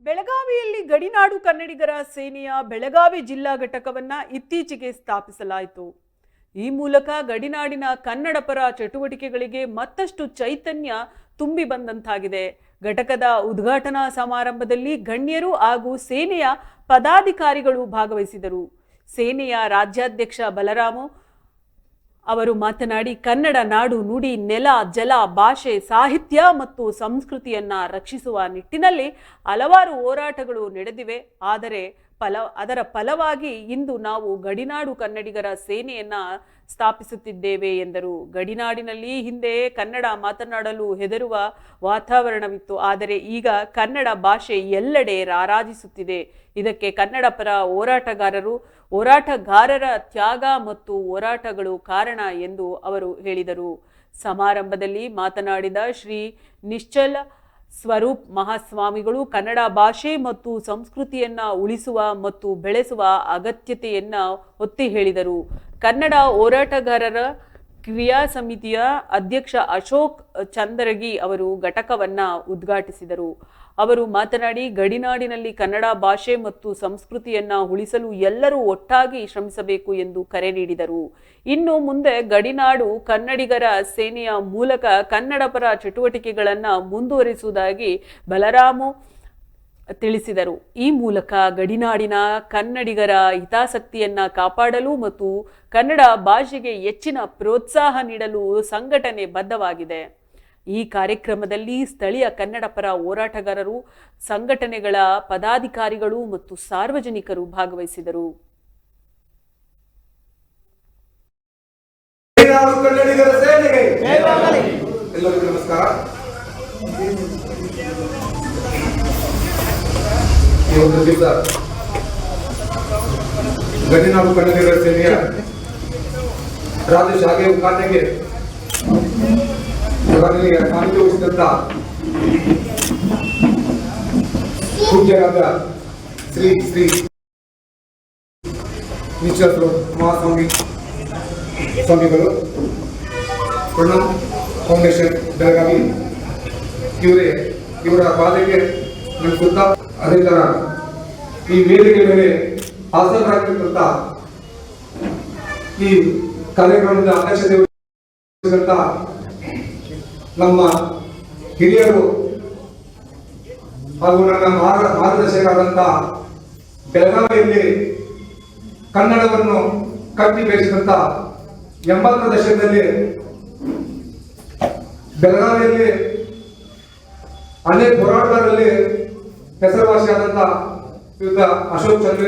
ಬೆಳಗಾವಿಯಲ್ಲಿ ಗಡಿನಾಡು ಕನ್ನಡಿಗರ ಸೇನೆಯ ಬೆಳಗಾವಿ ಜಿಲ್ಲಾ ಘಟಕವನ್ನ ಇತ್ತೀಚೆಗೆ ಸ್ಥಾಪಿಸಲಾಯಿತು. ಈ ಮೂಲಕ ಗಡಿನಾಡಿನ ಕನ್ನಡ ಪರ ಚಟುವಟಿಕೆಗಳಿಗೆ ಮತ್ತಷ್ಟು ಚೈತನ್ಯ ತುಂಬಿ ಬಂದಂತಾಗಿದೆ. ಘಟಕದ ಉದ್ಘಾಟನಾ ಸಮಾರಂಭದಲ್ಲಿ ಗಣ್ಯರು ಹಾಗೂ ಸೇನೆಯ ಪದಾಧಿಕಾರಿಗಳು ಭಾಗವಹಿಸಿದರು. ಸೇನೆಯ ರಾಜ್ಯಾಧ್ಯಕ್ಷ ಬಲರಾಮು ಅವರು ಮಾತನಾಡಿ, ಕನ್ನಡ ನಾಡು, ನುಡಿ, ನೆಲ, ಜಲ, ಭಾಷೆ, ಸಾಹಿತ್ಯ ಮತ್ತು ಸಂಸ್ಕೃತಿಯನ್ನ ರಕ್ಷಿಸುವ ನಿಟ್ಟಿನಲ್ಲಿ ಹಲವಾರು ಹೋರಾಟಗಳು ನಡೆದಿವೆ. ಆದರೆ ಅದರ ಫಲವಾಗಿ ಇಂದು ನಾವು ಗಡಿನಾಡು ಕನ್ನಡಿಗರ ಸೇನೆಯನ್ನ ಸ್ಥಾಪಿಸುತ್ತಿದ್ದೇವೆ ಎಂದರು. ಗಡಿನಾಡಿನಲ್ಲಿ ಹಿಂದೆ ಕನ್ನಡ ಮಾತನಾಡಲು ಹೆದರುವ ವಾತಾವರಣವಿತ್ತು. ಆದರೆ ಈಗ ಕನ್ನಡ ಭಾಷೆ ಎಲ್ಲೆಡೆ ರಾರಾಜಿಸುತ್ತಿದೆ. ಇದಕ್ಕೆ ಕನ್ನಡ ಪರ ಹೋರಾಟಗಾರರ ತ್ಯಾಗ ಮತ್ತು ಹೋರಾಟಗಳು ಕಾರಣ ಎಂದು ಅವರು ಹೇಳಿದರು. ಸಮಾರಂಭದಲ್ಲಿ ಮಾತನಾಡಿದ ಶ್ರೀ ನಿಶ್ಚಲ್ ಸ್ವರೂಪ್ ಮಹಾಸ್ವಾಮಿಗಳು ಕನ್ನಡ ಭಾಷೆ ಮತ್ತು ಸಂಸ್ಕೃತಿಯನ್ನ ಉಳಿಸುವ ಮತ್ತು ಬೆಳೆಸುವ ಅಗತ್ಯತೆಯನ್ನ ಒತ್ತಿ ಹೇಳಿದರು. ಕನ್ನಡ ಹೋರಾಟಗಾರರ ಕ್ರಿಯಾ ಸಮಿತಿಯ ಅಧ್ಯಕ್ಷ ಅಶೋಕ್ ಚಂದರಗಿ ಅವರು ಘಟಕವನ್ನ ಉದ್ಘಾಟಿಸಿದರು. ಅವರು ಮಾತನಾಡಿ, ಗಡಿನಾಡಿನಲ್ಲಿ ಕನ್ನಡ ಭಾಷೆ ಮತ್ತು ಸಂಸ್ಕೃತಿಯನ್ನ ಉಳಿಸಲು ಎಲ್ಲರೂ ಒಟ್ಟಾಗಿ ಶ್ರಮಿಸಬೇಕು ಎಂದು ಕರೆ ನೀಡಿದರು. ಇನ್ನು ಮುಂದೆ ಗಡಿನಾಡು ಕನ್ನಡಿಗರ ಸೇನೆಯ ಮೂಲಕ ಕನ್ನಡ ಪರ ಚಟುವಟಿಕೆಗಳನ್ನು ಮುಂದುವರಿಸುವುದಾಗಿ ಬಲರಾಮು ತಿಳಿಸಿದರು. ಈ ಮೂಲಕ ಗಡಿನಾಡಿನ ಕನ್ನಡಿಗರ ಹಿತಾಸಕ್ತಿಯನ್ನ ಕಾಪಾಡಲು ಮತ್ತು ಕನ್ನಡ ಭಾಷೆಗೆ ಹೆಚ್ಚಿನ ಪ್ರೋತ್ಸಾಹ ನೀಡಲು ಸಂಘಟನೆ ಬದ್ಧವಾಗಿದೆ. ಈ ಕಾರ್ಯಕ್ರಮದಲ್ಲಿ ಸ್ಥಳೀಯ ಕನ್ನಡ ಪರ ಹೋರಾಟಗಾರರು, ಸಂಘಟನೆಗಳ ಪದಾಧಿಕಾರಿಗಳು ಮತ್ತು ಸಾರ್ವಜನಿಕರು ಭಾಗವಹಿಸಿದರು. ಕನ್ನಡಿಗರ ಸೇನೆಗೆ ಎಲ್ಲರಿಗೂ ನಮಸ್ಕಾರ. ಇವತ್ತು ದಿವಸ ಗಡಿನಾಡು ಕನ್ನಡಿಗರ ಸೇನೆಯ ರಾಜ್ಯ ಶಾಖೆ ಉದ್ಘಾಟನೆಗೆ ಕಾಣಿಕೆ ವಹಿಸಿದಂತ ಪೂಜ್ಯರಾದ ಶ್ರೀ ಶ್ರೀ ನಿಶ್ಚಲ್ ಸ್ವಾಮಿಗಳು, ಪ್ರಣಮ್ ಫೌಂಡೇಶನ್ ಬೆಳಗಾವಿ ಇವರ ಪಾದಕ್ಕೆ ನಿಲ್ಲಿಸುತ್ತಾ, ಅದೇ ತರ ಈ ವೇದಿಕೆ ಮೇಲೆ ಹಾಸನರಾಗಿರ್ತಂತ ಈ ಕಾರ್ಯಕ್ರಮದ ಅಧ್ಯಕ್ಷತೆ ವಹಿಸಿದಂತ ನಮ್ಮ ಹಿರಿಯರು ಹಾಗೂ ನನ್ನ ಮಾರ್ಗದರ್ಶಕರಾದಂಥ ಬೆಳಗಾವಿಯಲ್ಲಿ ಕನ್ನಡವನ್ನು ಕಟ್ಟಿ ಬೆಳೆಸಿದಂತ 80ರ ದಶಕದಲ್ಲಿ ಬೆಳಗಾವಿಯಲ್ಲಿ ಅನೇಕ ಹೋರಾಟಗಾರರಲ್ಲಿ ಹೆಸರುವಾಸಿಯಾದಂಥ ಶ್ರೀಯುತ ಅಶೋಕ್ ಚಂದ್ರ